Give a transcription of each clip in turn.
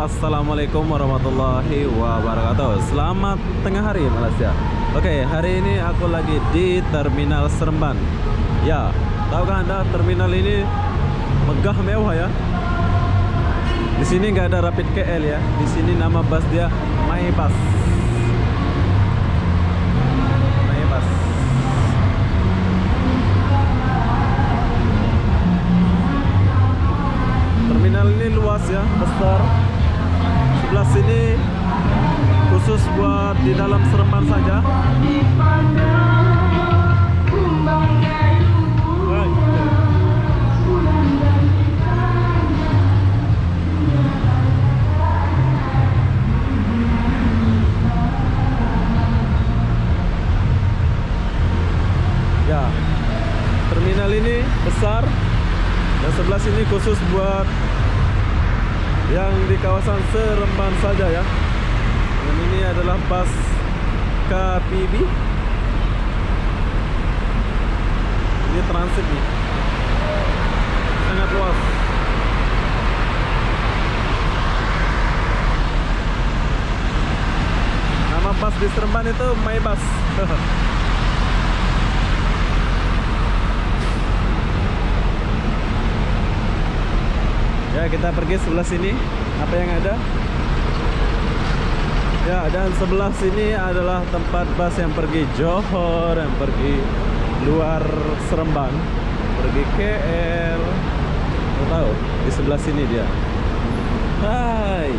Assalamualaikum warahmatullahi wabarakatuh. Selamat tengah hari Malaysia. Oke, hari ini aku lagi di Terminal Seremban. Ya, tahukah Anda terminal ini megah mewah ya. Di sini nggak ada Rapid KL ya. Di sini nama bus dia MyBus. MyBus. Terminal ini luas ya, besar. Sebelah sini khusus buat di dalam Seremban saja. Ya, terminal ini besar. Dan sebelah sini khusus buat yang di kawasan Seremban saja ya. Dan ini adalah bus KPB. Ini transit nih. Sangat luas. Nama bus di Seremban itu MyBus. Ya, kita pergi sebelah sini. Apa yang ada? Ya, dan sebelah sini adalah tempat bus yang pergi Johor, yang pergi luar Seremban, pergi KL. Nggak tahu, di sebelah sini dia. Hai.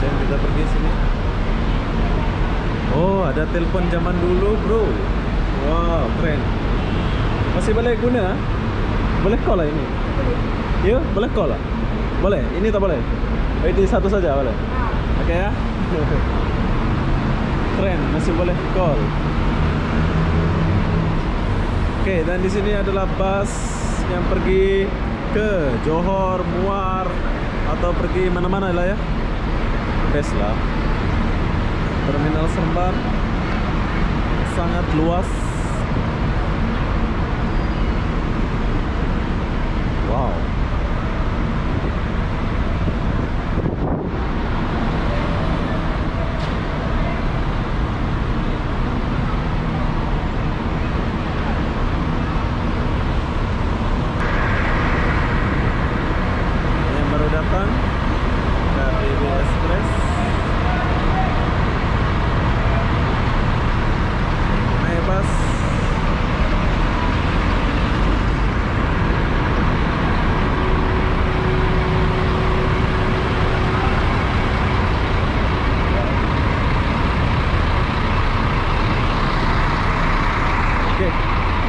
Dan kita pergi sini. Oh, ada telepon zaman dulu, bro. Wow, keren. Masih boleh guna? Boleh call lah ini? Yuk, boleh call lah? Boleh? Ini tak boleh? Ini satu saja boleh? Oke ya? Keren, masih boleh call. Oke, dan di sini adalah bus yang pergi ke Johor, Muar, atau pergi mana-mana lah ya. Best lah. Terminal Seremban sangat luas. Wow. Yang baru datang KPB Express. MyBus.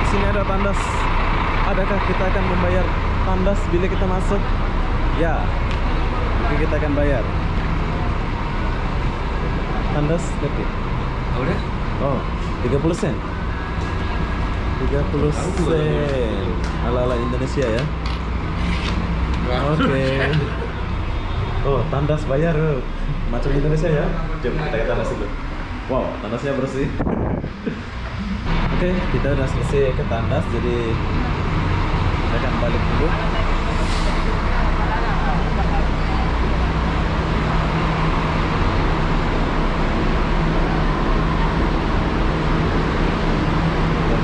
Sini ada tandas. Adakah kita akan membayar tandas bila kita masuk? Ya, mungkin kita akan bayar. Tandas tapi. Oh, udah? Oh, 30 sen. 30 sen. Ala-ala Indonesia ya. Oke. Oh, tandas bayar macam Indonesia ya. Jom kita ke tandas dulu. Wow, tandasnya bersih. Oke, kita udah selesai ke tandas, jadi kita akan balik dulu.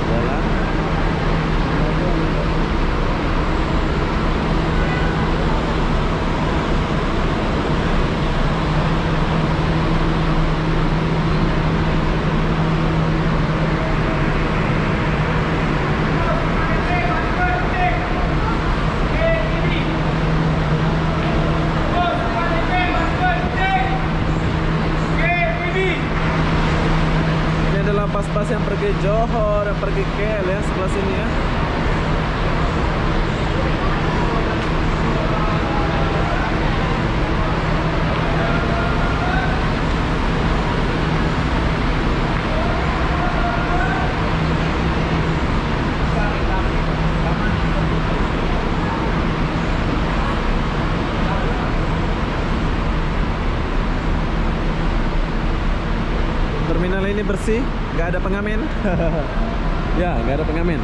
Jalan. Pas-pas yang pergi Johor, yang pergi KL ya, sebelah sini ya. Terminal ini bersih, nggak ada pengamen. Ya, nggak ada pengamen.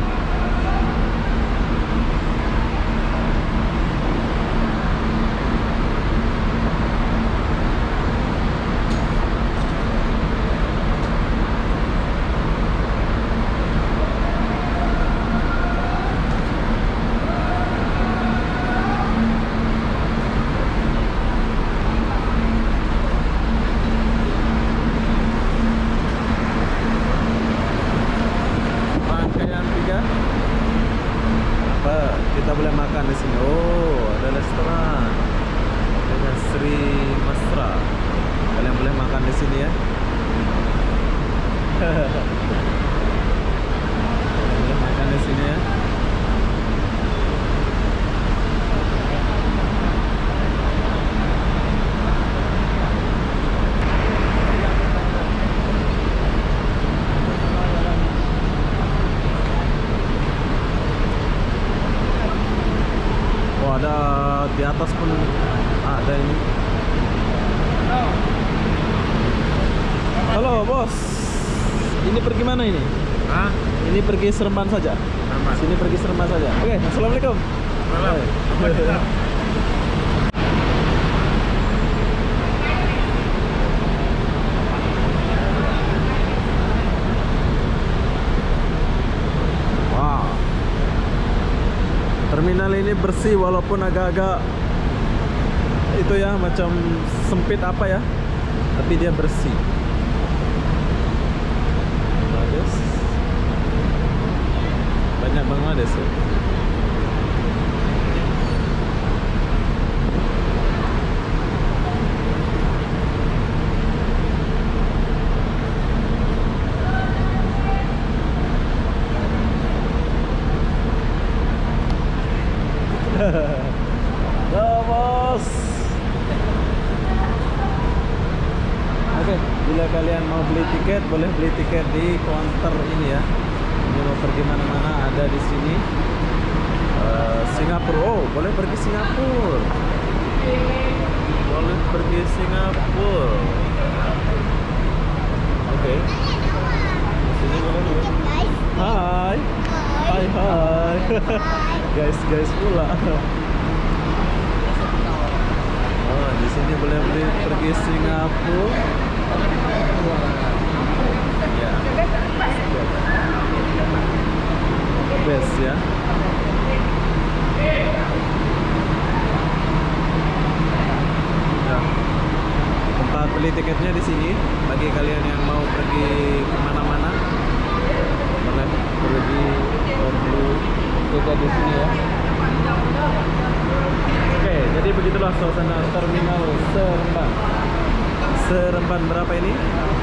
kita boleh makan di sini. Oh, ada restoran dengan Sri Mastra. Kalian boleh makan di sini ya. Boleh makan di sini ya. Oh, ada di atas pun ada ini. Halo bos, ini pergi mana ini? Hah? Ini pergi Seremban saja. Seremban. Sini pergi Seremban saja. Oke, assalamualaikum. Malam. Wow. Terminal ini bersih walaupun agak-agak itu ya macam sempit apa ya, tapi dia bersih. Bangladesh. Banyak Bangladesh ya. Halo bos. Oke, bila kalian mau beli tiket, boleh beli tiket di counter ini ya. Ini mau pergi mana-mana ada di sini. Singapura, oh boleh pergi Singapura. Boleh pergi Singapura. Oke. Sini boleh juga. Hai. Hai hai. Guys pula. Oh, di sini boleh beli pergi Singapura. Ya. Best ya. Ya. Tempat beli tiketnya di sini bagi kalian yang mau pergi kemana-mana. Boleh pergi beli tiket di sini ya. Oke, jadi begitulah suasana terminal Seremban. Seremban berapa ini?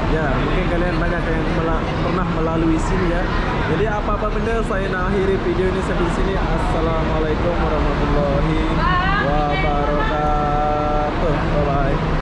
Ya, mungkin kalian banyak yang pernah melalui sini ya. Jadi apa-apa benda saya nak akhiri video ini sampai sini. Assalamualaikum warahmatullahi wabarakatuh. Bye bye.